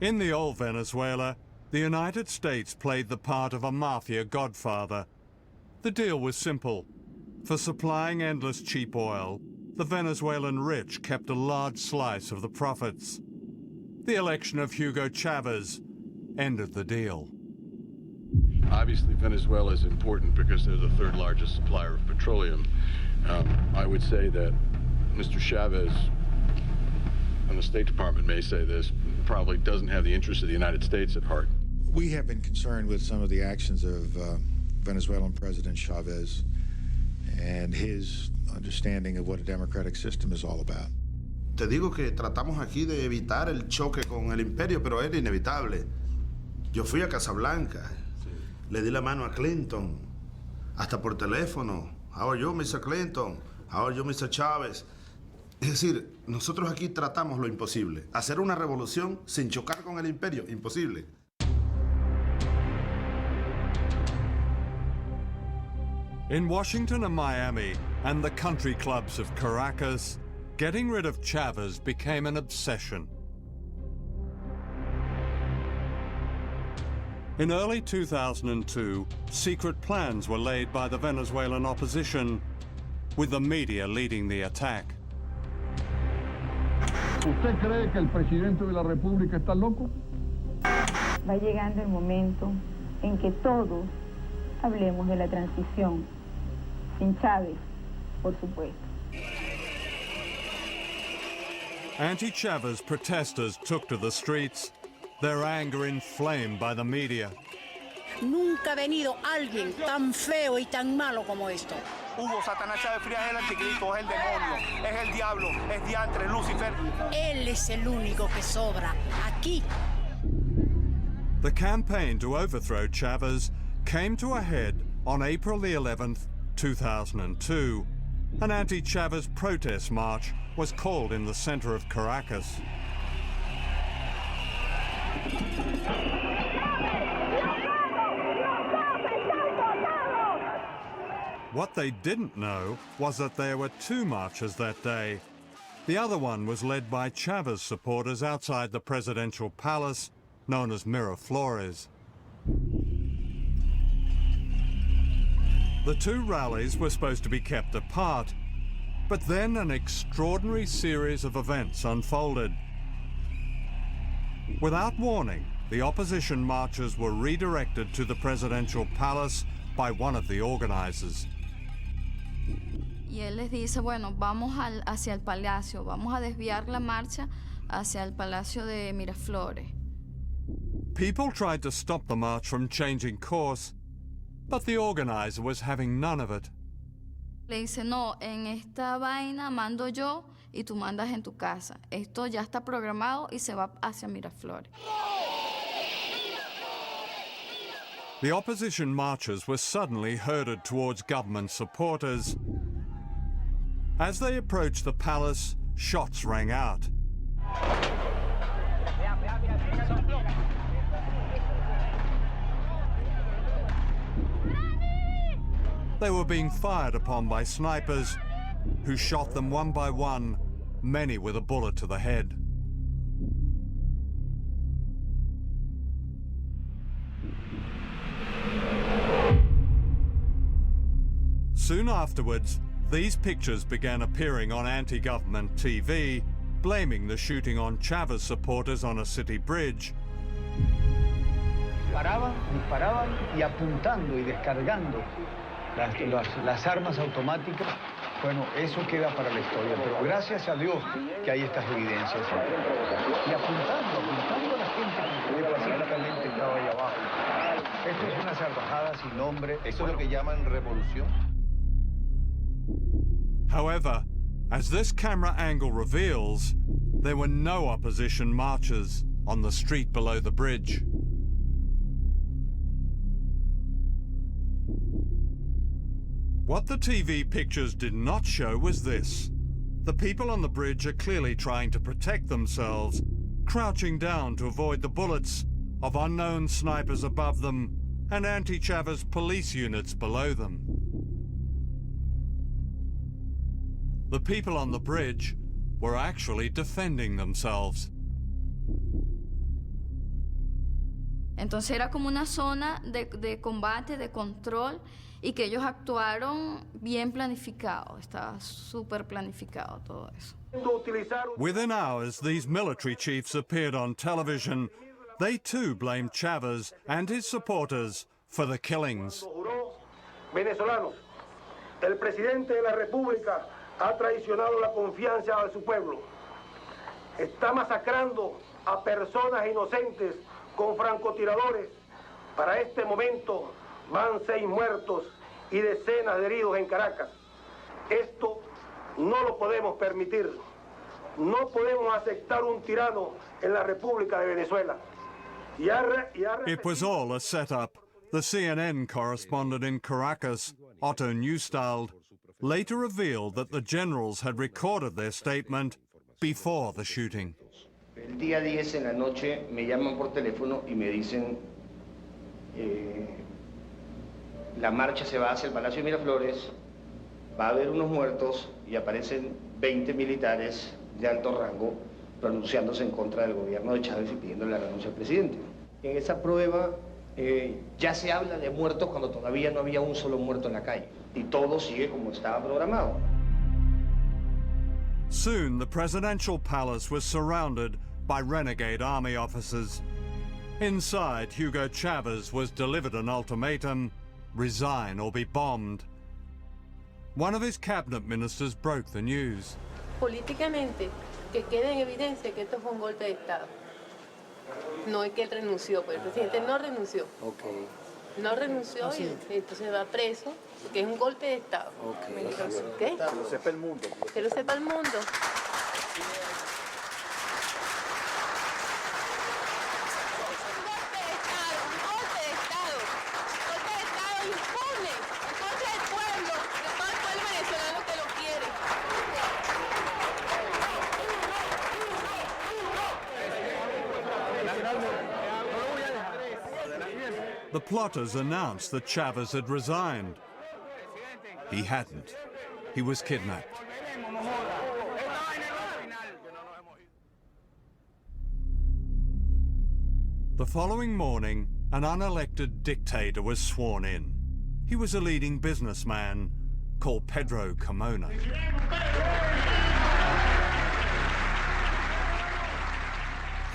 In the old Venezuela, the United States played the part of a mafia godfather. The deal was simple. For supplying endless cheap oil, the Venezuelan rich kept a large slice of the profits. The election of Hugo Chavez ended the deal. Obviously, Venezuela is important because they're the third largest supplier of petroleum. I would say that Mr. Chavez, and the State Department may say this, probably doesn't have the interests of the United States at heart. We have been concerned with some of the actions of Venezuelan President Chavez and his understanding of what a democratic system is all about. Te digo que tratamos aquí de evitar el choque con el imperio, pero era inevitable. Yo fui a Casablanca, le di la mano a Clinton, hasta por teléfono. How are you, Mr. Clinton? How are you, Mr. Chávez? Es decir, nosotros aquí tratamos lo imposible. Hacer una revolución sin chocar con el imperio, imposible. In Washington and Miami and the country clubs of Caracas, getting rid of Chavez became an obsession. In early 2002, secret plans were laid by the Venezuelan opposition, with the media leading the attack. ¿Usted cree que el presidente de la República está loco? Va llegando el momento en que todos hablemos de la transición, sin Chávez, por supuesto. Anti-Chavez protesters took to the streets, their anger inflamed by the media. Nunca ha venido alguien tan feo y tan malo como esto. Hugo Satanás Chávez Frías es el anticristo, es el demonio, es el diablo, es diantre, Lucifer. Él es el único que sobra aquí. The campaign to overthrow Chavez came to a head on April the 11th, 2002. An anti-Chavez protest march was called in the center of Caracas. What they didn't know was that there were two marches that day. The other one was led by Chavez supporters outside the presidential palace, known as Miraflores. The two rallies were supposed to be kept apart, but then an extraordinary series of events unfolded. Without warning, the opposition marchers were redirected to the presidential palace by one of the organizers. Y él les dice, bueno, vamos hacia el palacio, vamos a desviar la marcha hacia el palacio de Miraflores. People tried to stop the march from changing course, but the organizer was having none of it. Le dice, no, en esta vaina mando yo y tú mandas en tu casa. Esto ya está programado y se va hacia Miraflores. The opposition marchers were suddenly herded towards government supporters. As they approached the palace, shots rang out. They were being fired upon by snipers, who shot them one by one, many with a bullet to the head. Soon afterwards, these pictures began appearing on anti-government TV, blaming the shooting on Chavez supporters on a city bridge. Disparaban y apuntando y descargando las armas automáticas. Bueno, eso queda para la historia, pero gracias a Dios que hay estas evidencias. Y apuntando a la gente que pacíficamente estaba ahí abajo. Esto es una salvajada sin nombre. ¿Eso es lo que llaman revolución? However, as this camera angle reveals, there were no opposition marchers on the street below the bridge. What the TV pictures did not show was this. The people on the bridge are clearly trying to protect themselves, crouching down to avoid the bullets of unknown snipers above them and anti-Chavez police units below them. The people on the bridge were actually defending themselves. Entonces era como una zona de combate, de control, y que ellos actuaron bien planificado, estaba súper planificado todo eso. Within hours, these military chiefs appeared on television. They too blamed Chávez and his supporters for the killings. Venezolanos, el presidente de la República ha traicionado la confianza de su pueblo. Está masacrando a personas inocentes con francotiradores. Para este momento van 6 muertos y decenas de heridos en Caracas. Esto no lo podemos permitir. No podemos aceptar un tirano en la República de Venezuela. It was all a setup. The CNN correspondent in Caracas, Otto Neustald, later revealed that the generals had recorded their statement before the shooting. El día 10 en la noche me llaman por teléfono y me dicen la marcha se va hacia el Palacio de Miraflores, va a haber unos muertos y aparecen 20 militares de alto rango pronunciándose en contra del gobierno de Chávez y pidiendo la renuncia al presidente. En esa prueba ya se habla de muertos cuando todavía no había un solo muerto en la calle y todo sigue como estaba programado. Soon the presidential palace was surrounded by renegade army officers. Inside, Hugo Chavez was delivered an ultimatum: resign or be bombed. One of his cabinet ministers broke the news. Políticamente, que quede en evidencia que esto fue un golpe de Estado. No es que él renunció, pero el presidente no renunció. Okay. No renunció y entonces va preso, porque es un golpe de Estado. Okay. ¿Qué? Que lo sepa el mundo. Que lo sepa el mundo. The plotters announced that Chavez had resigned. He hadn't. He was kidnapped. The following morning, an unelected dictator was sworn in. He was a leading businessman called Pedro Carmona.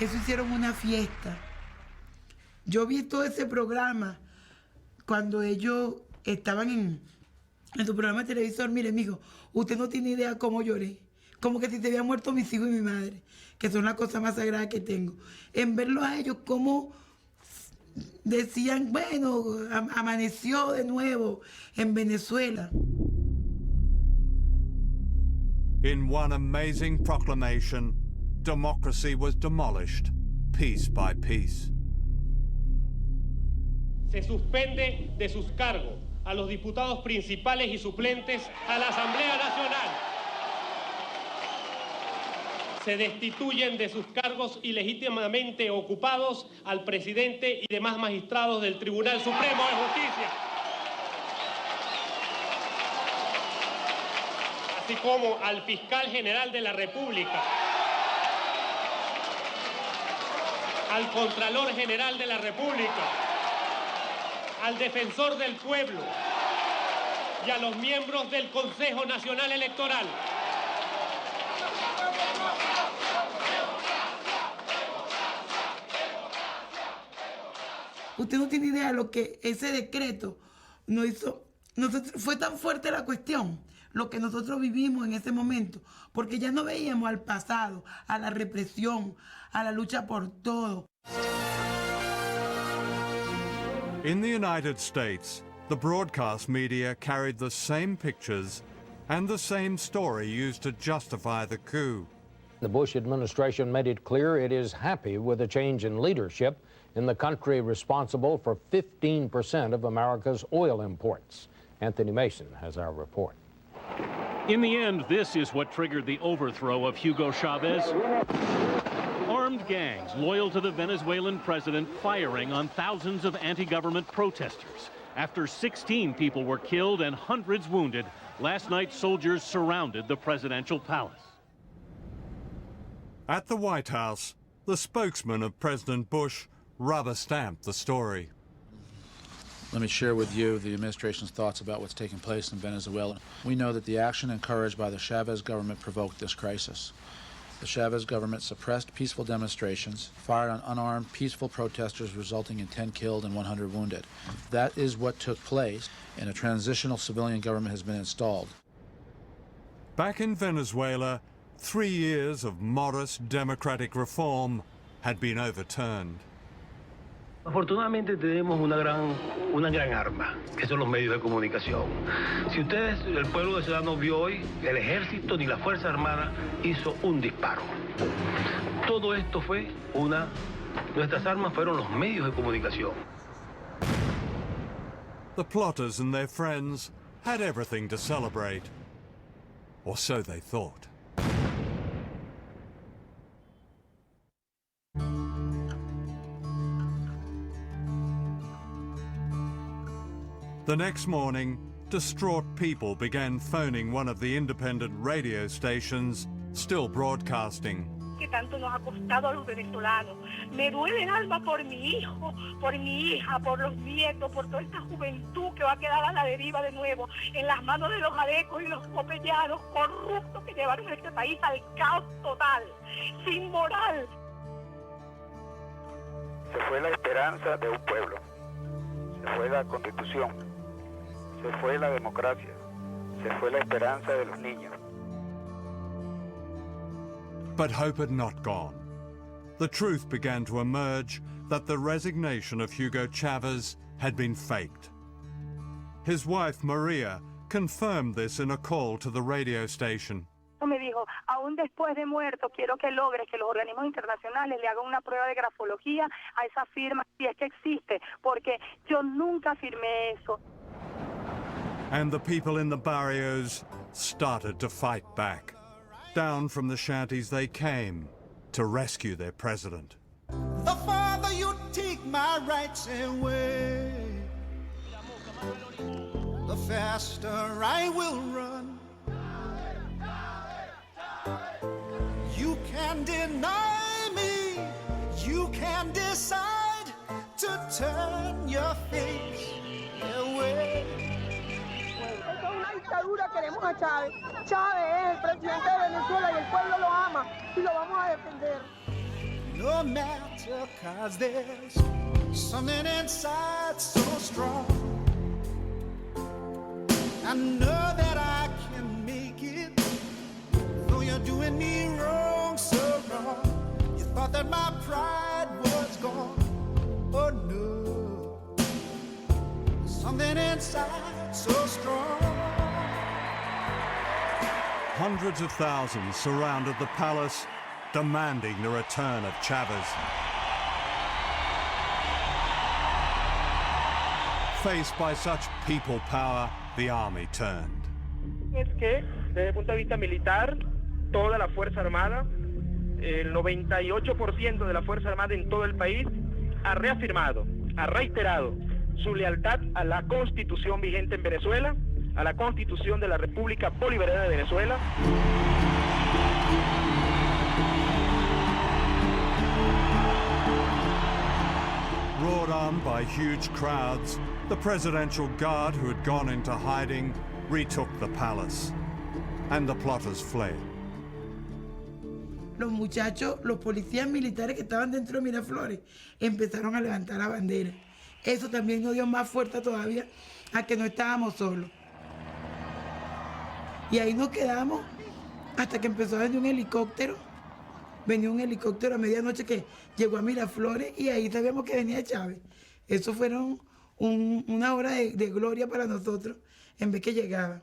Eso hicieron una fiesta. Yo vi todo ese programa cuando ellos estaban en su programa de televisor. Mire, mijo, usted no tiene idea cómo lloré. Como que si se habían muerto mis hijos y mi madre, que son la cosa más sagrada que tengo. En verlos a ellos, como decían, bueno, amaneció de nuevo en Venezuela. In one amazing proclamation, democracy was demolished, piece by piece. Se suspende de sus cargos a los diputados principales y suplentes a la Asamblea Nacional. Se destituyen de sus cargos ilegítimamente ocupados al presidente y demás magistrados del Tribunal Supremo de Justicia. Así como al fiscal general de la República, al Contralor General de la República, al Defensor del Pueblo y a los miembros del Consejo Nacional Electoral. Usted no tiene idea de lo que ese decreto nos hizo. Fue tan fuerte la cuestión, lo que nosotros vivimos en ese momento, porque ya no veíamos al pasado, a la represión, a la lucha por todo. In the United States, the broadcast media carried the same pictures and the same story used to justify the coup. The Bush administration made it clear it is happy with a change in leadership in the country responsible for 15% of America's oil imports. Anthony Mason has our report. In the end, this is what triggered the overthrow of Hugo Chavez. Armed gangs loyal to the Venezuelan president firing on thousands of anti-government protesters. After 16 people were killed and hundreds wounded, last night soldiers surrounded the presidential palace. At the White House, the spokesman of President Bush rubber-stamped the story. Let me share with you the administration's thoughts about what's taking place in Venezuela. We know that the action encouraged by the Chavez government provoked this crisis. The Chavez government suppressed peaceful demonstrations, fired on unarmed, peaceful protesters, resulting in 10 killed and 100 wounded. That is what took place, and a transitional civilian government has been installed. Back in Venezuela, 3 years of modest democratic reform had been overturned. Afortunadamente tenemos una gran arma, que son los medios de comunicación. Si ustedes, el pueblo venezolano vio hoy, el ejército ni la Fuerza Armada hizo un disparo. Todo esto fue nuestras armas fueron los medios de comunicación. The plotters and their friends had everything to celebrate. Or so they thought. The next morning, distraught people began phoning one of the independent radio stations still broadcasting. Que tanto nos ha costado a los venezolanos. Me duele el alma por mi hijo, por mi hija, por los nietos, por toda esta juventud que va a quedar a la deriva de nuevo en las manos de los alecos y los copellanos corruptos que llevaron a este país al caos total, sin moral. Se fue la esperanza de un pueblo, se fue la Constitución, se fue la democracia, se fue la esperanza de los niños. But hope had not gone. The truth began to emerge that the resignation of Hugo Chavez had been faked. His wife, Maria, confirmed this in a call to the radio station. Me dijo, aún después de muerto, quiero que logres que los organismos internacionales le hagan una prueba de grafología a esa firma, si es que existe, porque yo nunca firmé eso. And the people in the barrios started to fight back. Down from the shanties they came to rescue their president. The farther you take my rights away, the faster I will run. You can deny me, you can decide to turn your face away. Esto es una dictadura, queremos a Chávez. Chávez es el presidente de Venezuela y el pueblo lo ama y lo vamos a defender. No matter, 'cause there's something inside so strong. I know that I can make it, though you're doing me wrong, so wrong. You thought that my pride was gone. Oh no, something inside so strong. Hundreds of thousands surrounded the palace, demanding the return of Chavez. Faced by such people power, the army turned. Es que, desde el punto de vista militar, toda la Fuerza Armada, el 98% de la Fuerza Armada en todo el país, ha reafirmado, ha reiterado su lealtad a la Constitución vigente en Venezuela, a la Constitución de la República Bolivariana de Venezuela. Roared on by huge crowds, the Presidential Guard who had gone into hiding retook the palace, and the plotters fled. Los muchachos, los policías militares que estaban dentro de Miraflores, empezaron a levantar la bandera. Eso también nos dio más fuerza todavía a que no estábamos solos. Y ahí nos quedamos hasta que empezó a venir un helicóptero. Venía un helicóptero a medianoche que llegó a Miraflores y ahí sabíamos que venía Chávez. Eso fueron una hora de gloria para nosotros en vez que llegaba.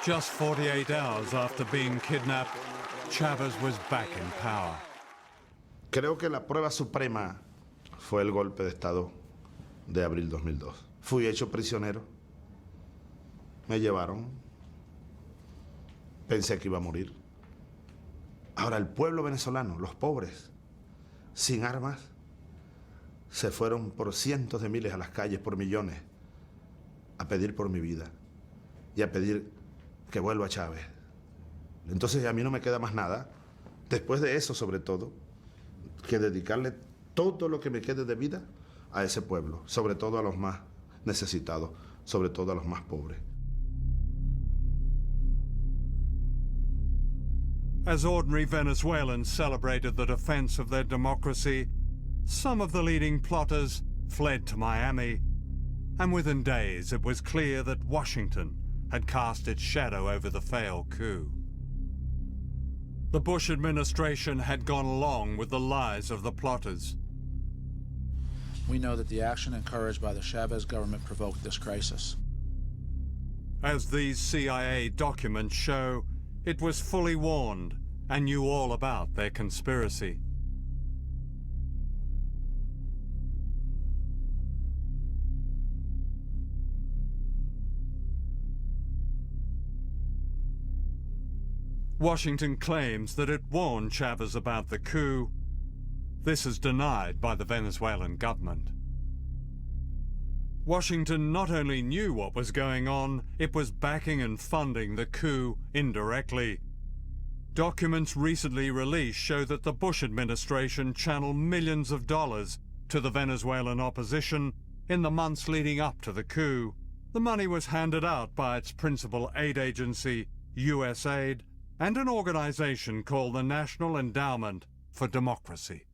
Just 48 hours after being kidnapped, Chavez was back in power. Creo que la prueba suprema fue el golpe de Estado de abril 2002. Fui hecho prisionero. Me llevaron. Pensé que iba a morir. Ahora el pueblo venezolano, los pobres, sin armas, se fueron por cientos de miles a las calles, por millones, a pedir por mi vida. y a pedir que vuelva Chávez. Entonces a mí no me queda más nada, después de eso sobre todo, que dedicarle todo lo que me quede de vida a ese pueblo, sobre todo a los más necesitados, sobre todo a los más pobres. As ordinary Venezuelans celebrated the defense of their democracy, some of the leading plotters fled to Miami, and within days it was clear that Washington had cast its shadow over the failed coup. The Bush administration had gone along with the lies of the plotters. We know that the action encouraged by the Chavez government provoked this crisis. As these CIA documents show, it was fully warned and knew all about their conspiracy. Washington claims that it warned Chavez about the coup. This is denied by the Venezuelan government. Washington not only knew what was going on, it was backing and funding the coup indirectly. Documents recently released show that the Bush administration channeled millions of dollars to the Venezuelan opposition in the months leading up to the coup. The money was handed out by its principal aid agency, USAID, and an organization called the National Endowment for Democracy.